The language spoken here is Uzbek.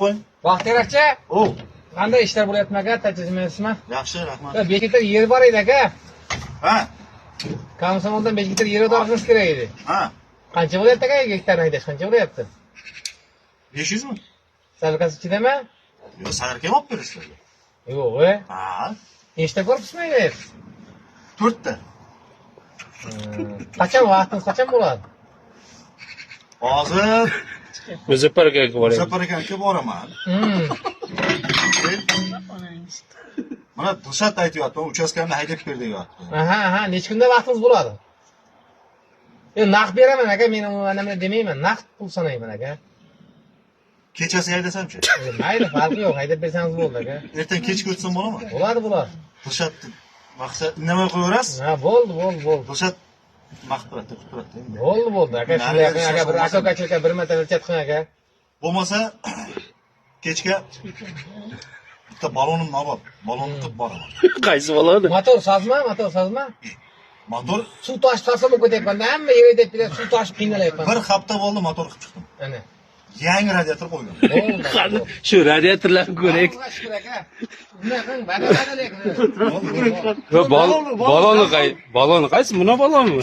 qo'ying. Baxtiyor aka, O, qanday ishlar bo'layapti aka? Tajribasizmi? yaxshi, rahmat. 5 gektar yer bor edi aka. Ha, Komsomoldan 5 gektar yer olishimiz kerak edi. ha. Qancha bo'layapti aka? Gektarni haydash qancha bo'layapti? 500 mi? Salkasi ichidami? Yo, salarga olib berasizlar. Yo'q, Ha, nechta korpusmi haydayapsiz? 4 ta. Qachon vaqtingiz qachon bo'ladi? Hozir Muzaffarga boryapti. Zaparga boraman. Mana Dilshod aytyapti, uchastkamni haydab ber deyapti. Aha, necha kunda vaqtingiz bo'ladi? Yo, naqd beraman aka, men nima demayman, naqd pul sanayman aka. Kechasi haydasam-chi? Mayli, farqi yo'q, haydab bersangiz bo'ldi aka. Ertaga kechga o'tsam bo'ladimi? Bo'ladi. Dilshod maqsad nima qo'yaverasiz? Ha, bo'ldi. Dilshod maqturatda qutratda. Bo'ldi aka, shunday aka, bir aka-ukachilikka bir marta ilchat qiling aka. Bo'lmasa kechga bitta balonimni olib, balonni qilib boraman. Qaysi bo'ladi? Motor sozma. Motor Suv toshib qolsa bo'lib ketyapman, hamma yer deb turib suv toshib qiynalyapman. bir hafta bo'ldi motor qilib chiqdim. Ana. Yangi radiator qo'ygan. Qani shu radiatorlarni ko'raylik. Allohga shukr aka. Bunaqa badalalik. Va baloni qaysi? Buni balonmi?